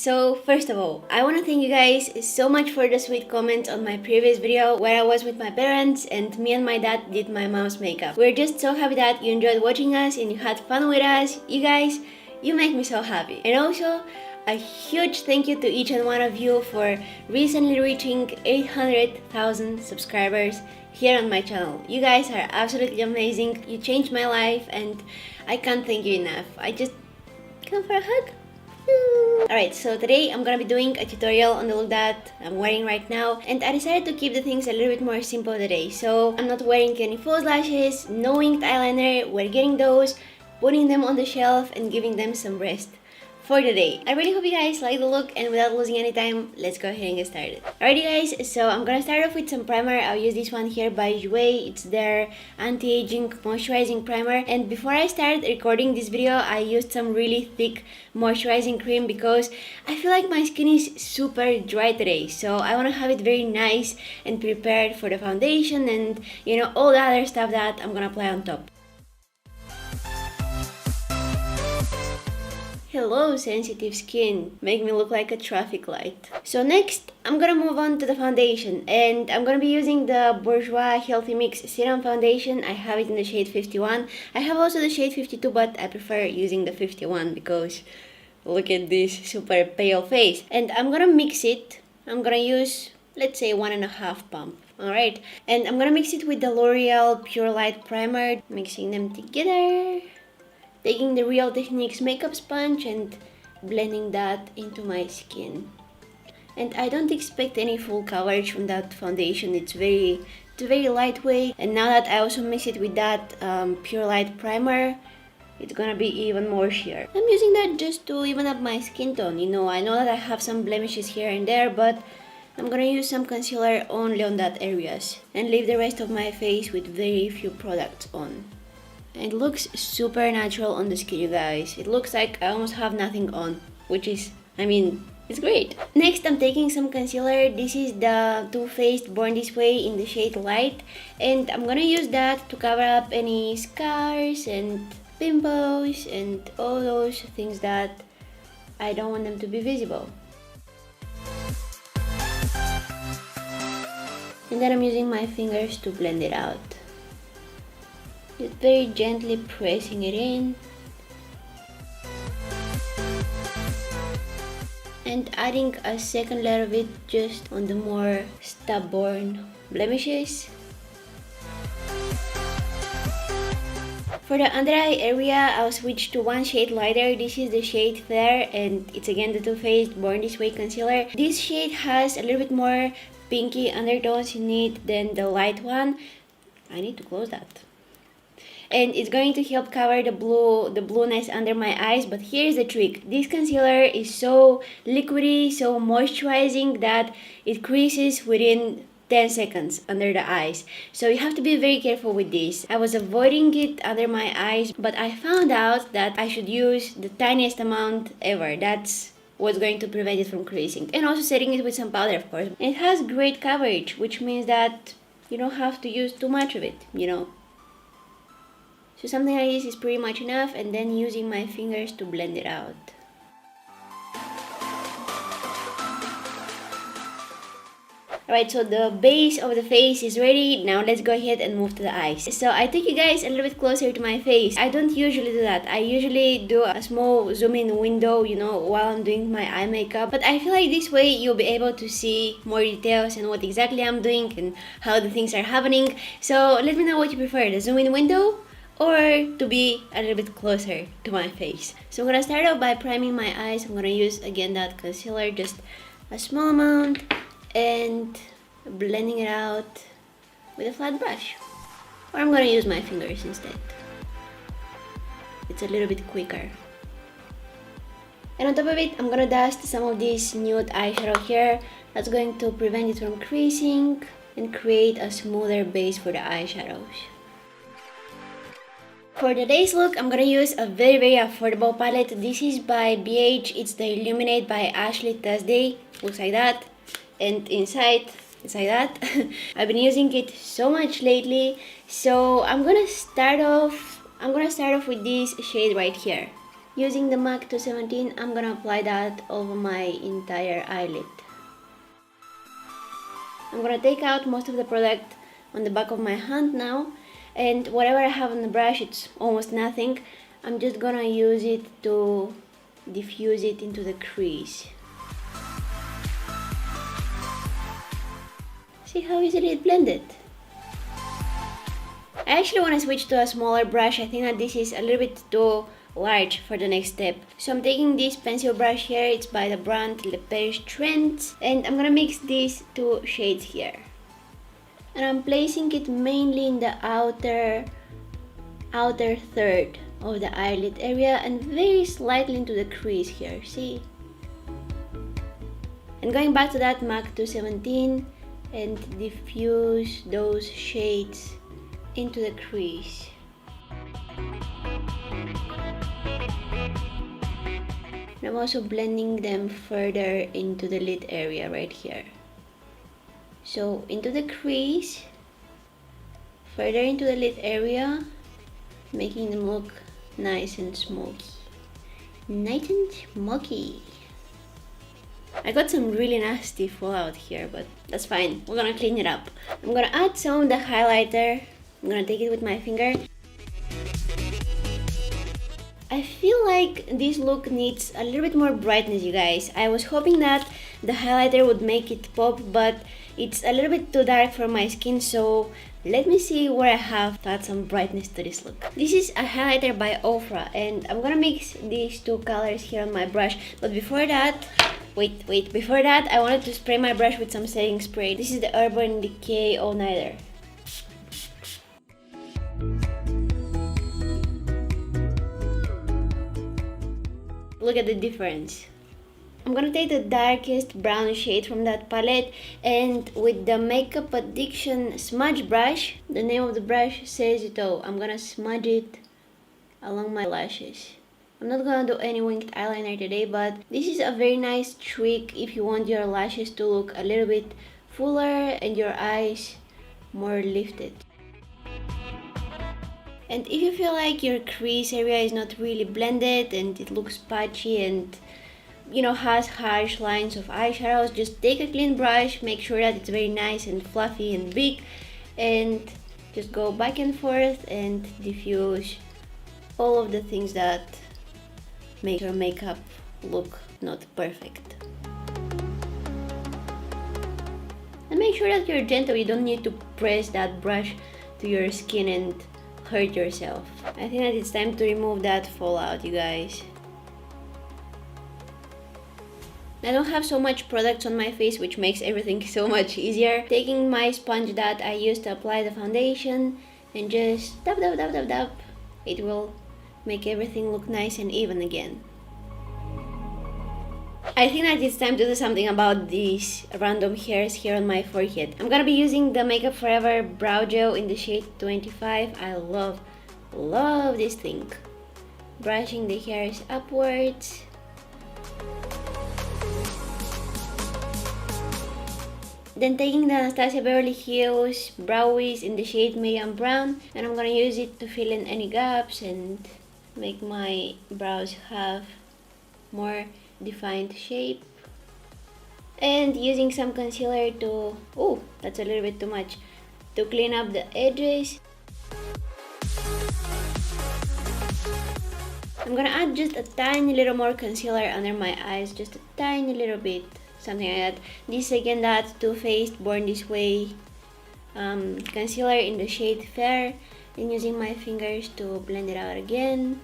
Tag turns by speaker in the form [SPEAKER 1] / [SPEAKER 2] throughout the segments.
[SPEAKER 1] So first of all, I want to thank you guys so much for the sweet comments on my previous video where I was with my parents and me and my dad did my mom's makeup. We're just so happy that you enjoyed watching us and you had fun with us. You guys, you make me so happy. And also, a huge thank you to each and one of you for recently reaching 800,000 subscribers here on my channel. You guys are absolutely amazing. You changed my life and I can't thank you enough. I just come for a hug. Alright, so today I'm gonna be doing a tutorial on the look that I'm wearing right now, and I decided to keep the things a little bit more simple today. So I'm not wearing any false lashes, no winged eyeliner. We're getting those, putting them on the shelf and giving them some rest for the day. I really hope you guys like the look, and without losing any time, let's go ahead and get started. Alrighty guys, so I'm gonna start off with some primer. I'll use this one here by Jouer. It's their anti-aging moisturizing primer, and before I started recording this video, I used some really thick moisturizing cream because I feel like my skin is super dry today, so I want to have it very nice and prepared for the foundation and all the other stuff that I'm gonna apply on top. Hello sensitive skin, make me look like a traffic light. So next, I'm gonna move on to the foundation, and I'm gonna be using the Bourjois Healthy Mix Serum Foundation. I have it in the shade 51. I have also the shade 52, but I prefer using the 51 because look at this super pale face. And I'm gonna mix it. I'm gonna use, let's say, 1.5 pump. Alright, and I'm gonna mix it with the L'Oreal Pure Light Primer, mixing them together. Taking the Real Techniques makeup sponge and blending that into my skin. And I don't expect any full coverage from that foundation. It's very lightweight. And now that I also mix it with that Pure Light primer, it's gonna be even more sheer. I'm using that just to even up my skin tone. I know that I have some blemishes here and there, but I'm gonna use some concealer only on that areas and leave the rest of my face with very few products on. It looks super natural on the skin, you guys. It looks like I almost have nothing on, which is, it's great. Next, I'm taking some concealer. This is the Too Faced Born This Way in the shade Light, and I'm gonna use that to cover up any scars and pimples and all those things that I don't want them to be visible. And then I'm using my fingers to blend it out. Just very gently pressing it in and adding a second layer of it just on the more stubborn blemishes. For the under eye area, I'll switch to one shade lighter. This is the shade Fair, and it's again the Too Faced Born This Way concealer. This shade has a little bit more pinky undertones in it than the light one. I need to close that. And it's going to help cover the blueness under my eyes. But here's the trick. This concealer is so liquidy, so moisturizing that it creases within 10 seconds under the eyes. So you have to be very careful with this. I was avoiding it under my eyes, but I found out that I should use the tiniest amount ever. That's what's going to prevent it from creasing. And also setting it with some powder, of course. It has great coverage, which means that you don't have to use too much of it, So something like this is pretty much enough, and then using my fingers to blend it out. Alright, so the base of the face is ready. Now let's go ahead and move to the eyes. So I took you guys a little bit closer to my face. I don't usually do that. I usually do a small zoom in window, while I'm doing my eye makeup. But I feel like this way you'll be able to see more details and what exactly I'm doing and how the things are happening. So let me know what you prefer, the zoom in window or to be a little bit closer to my face. So I'm gonna start out by priming my eyes. I'm gonna use again that concealer, just a small amount, and blending it out with a flat brush. Or I'm gonna use my fingers instead. It's a little bit quicker. And on top of it, I'm gonna dust some of this nude eyeshadow here. That's going to prevent it from creasing and create a smoother base for the eyeshadows. For today's look, I'm gonna use a very affordable palette. This is by BH. It's the Illuminate by Ashley Tisdale. Looks like that. And inside, it's like that. I've been using it so much lately. So I'm gonna start off with this shade right here. Using the MAC 217, I'm gonna apply that over my entire eyelid. I'm gonna take out most of the product on the back of my hand now, and whatever I have on the brush, it's almost nothing. I'm just gonna use it to diffuse it into the crease. See how easily it blended? I actually want to switch to a smaller brush. I think that this is a little bit too large for the next step. So I'm taking this pencil brush here, it's by the brand Le Page Trends, and I'm gonna mix these two shades here. And I'm placing it mainly in the outer third of the eyelid area and very slightly into the crease here, see? And going back to that MAC 217 and diffuse those shades into the crease. And I'm also blending them further into the lid area right here. So into the crease, further into the lid area, making them look nice and smoky. Nice and smoky. I got some really nasty fallout here, but that's fine. We're gonna clean it up. I'm gonna add some of the highlighter. I'm gonna take it with my finger. I feel like this look needs a little bit more brightness, you guys. I was hoping that the highlighter would make it pop, but it's a little bit too dark for my skin, so let me see what I have to add some brightness to this look. This is a highlighter by Ofra, and I'm gonna mix these two colors here on my brush. But before that, before that, I wanted to spray my brush with some setting spray. This is the Urban Decay All Nighter. Look at the difference. I'm gonna take the darkest brown shade from that palette, and with the Makeup Addiction smudge brush, the name of the brush says it all, I'm gonna smudge it along my lashes. I'm not gonna do any winged eyeliner today, but this is a very nice trick if you want your lashes to look a little bit fuller and your eyes more lifted. And if you feel like your crease area is not really blended and it looks patchy and has harsh lines of eyeshadows, just take a clean brush, make sure that it's very nice and fluffy and big, and just go back and forth and diffuse all of the things that make your makeup look not perfect. And make sure that you're gentle, you don't need to press that brush to your skin and hurt yourself. I think that it's time to remove that fallout, you guys. I don't have so much products on my face, which makes everything so much easier. Taking my sponge that I used to apply the foundation and just dab, it will make everything look nice and even again. I think that it's time to do something about these random hairs here on my forehead. I'm gonna be using the Makeup Forever Brow Gel in the shade 25. I love this thing. Brushing the hairs upwards. Then taking the Anastasia Beverly Hills Brow Wiz in the shade Medium Brown, and I'm gonna use it to fill in any gaps and make my brows have more defined shape. And using some concealer to, that's a little bit too much, to clean up the edges. I'm gonna add just a tiny little more concealer under my eyes, just a tiny little bit, something like that. This is again that Too Faced Born This Way concealer in the shade Fair, and using my fingers to blend it out again.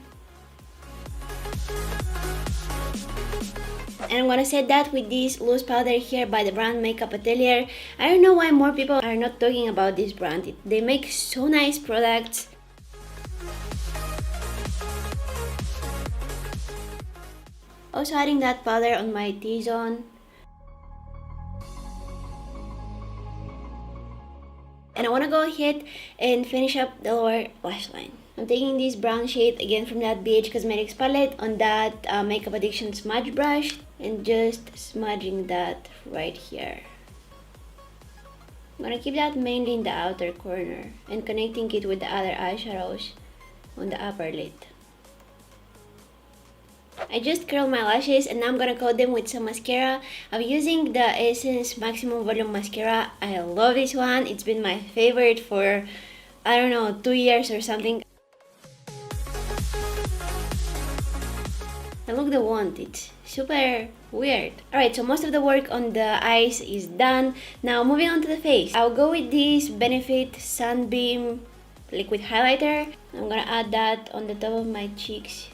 [SPEAKER 1] And I'm gonna set that with this loose powder here by the brand Makeup Atelier. I don't know why more people are not talking about this brand. They make so nice products. Also adding that powder on my T-zone. And I wanna go ahead and finish up the lower lash line. I'm taking this brown shade again from that BH Cosmetics palette on that Makeup Addiction smudge brush and just smudging that right here. I'm gonna keep that mainly in the outer corner and connecting it with the other eyeshadows on the upper lid. I just curled my lashes and now I'm gonna coat them with some mascara. I'm using the Essence Maximum Volume Mascara. I love this one. It's been my favorite for, I don't know, 2 years or something. And look the wand, it's super weird. Alright, so most of the work on the eyes is done. Now moving on to the face. I'll go with this Benefit Sunbeam liquid highlighter. I'm gonna add that on the top of my cheeks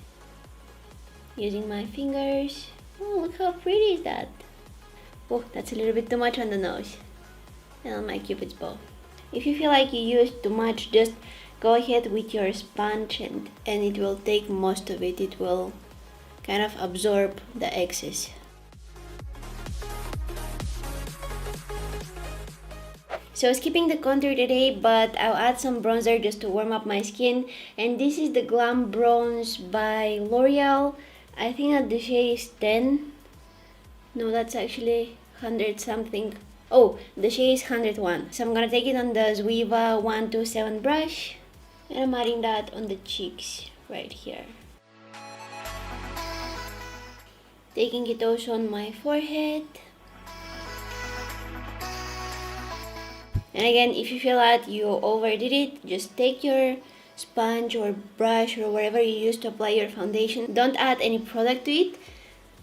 [SPEAKER 1] using my fingers. Oh, look how pretty is that. Oh, that's a little bit too much on the nose and on my cupid's bow. If you feel like you used too much, just go ahead with your sponge and it will take most of it. It will kind of absorb the excess. So skipping the contour today, but I'll add some bronzer just to warm up my skin. And this is the Glam Bronze by L'Oreal. I think that the shade is 10. No, that's actually 100 something. Oh, the shade is 101. So I'm gonna take it on the Zoeva 127 brush. And I'm adding that on the cheeks right here. Taking it also on my forehead. And again, if you feel that you overdid it, just take your sponge or brush or whatever you use to apply your foundation. Don't add any product to it.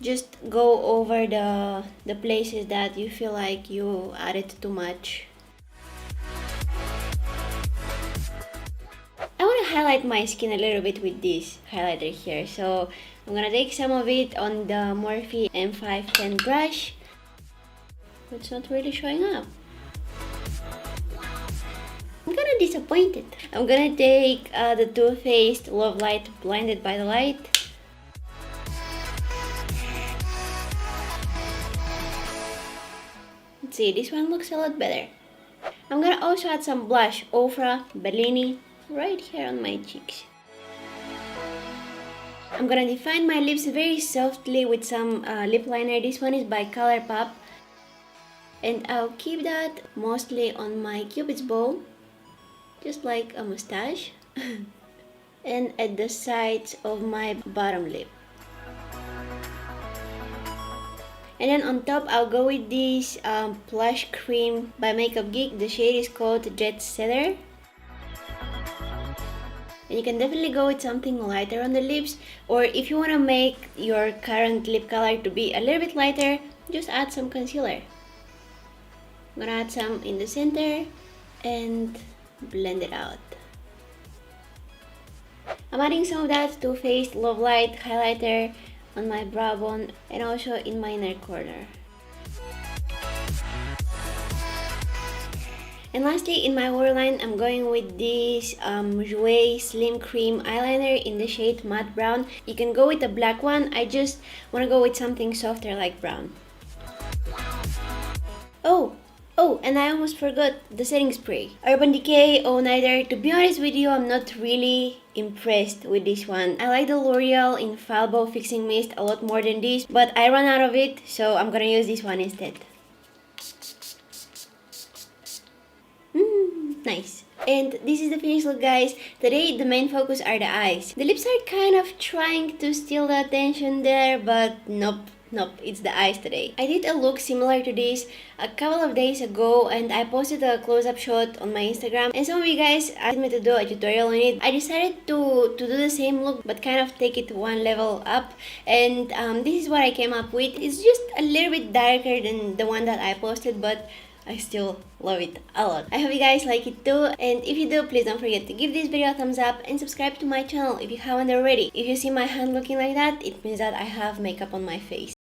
[SPEAKER 1] Just go over the places that you feel like you added too much. I want to highlight my skin a little bit with this highlighter here. So I'm gonna take some of it on the Morphe M510 brush. It's not really showing up. I'm kinda disappointed. I'm gonna take the Too Faced Love Light Blinded by the Light. Let's see, this one looks a lot better. I'm gonna also add some blush, Ofra Bellini, right here on my cheeks. I'm gonna define my lips very softly with some lip liner. This one is by ColourPop. And I'll keep that mostly on my cupid's bow, just like a mustache, and at the sides of my bottom lip. And then on top, I'll go with this Plush Cream by Makeup Geek. The shade is called Jet Setter. And you can definitely go with something lighter on the lips, or if you want to make your current lip color to be a little bit lighter, just add some concealer. I'm gonna add some in the center and blend it out. I'm adding some of that Too Faced Love Light highlighter on my brow bone and also in my inner corner. And lastly, in my waterline, I'm going with this Jouer Slim Cream eyeliner in the shade Matte Brown. You can go with the black one. I just want to go with something softer like brown. Oh, and I almost forgot the setting spray. Urban Decay All Nighter. To be honest with you, I'm not really impressed with this one. I like the L'Oreal Infallible Fixing Mist a lot more than this, but I ran out of it, so I'm gonna use this one instead. Nice. And this is the finished look, guys. Today the main focus are the eyes. The lips are kind of trying to steal the attention there, but nope, it's the eyes today. I did a look similar to this a couple of days ago and I posted a close-up shot on my Instagram, and some of you guys asked me to do a tutorial on it. I decided to do the same look but kind of take it one level up, and this is what I came up with. It's just a little bit darker than the one that I posted, but I still love it a lot. I hope you guys like it too, and if you do, please don't forget to give this video a thumbs up and subscribe to my channel if you haven't already. If you see my hand looking like that, it means that I have makeup on my face.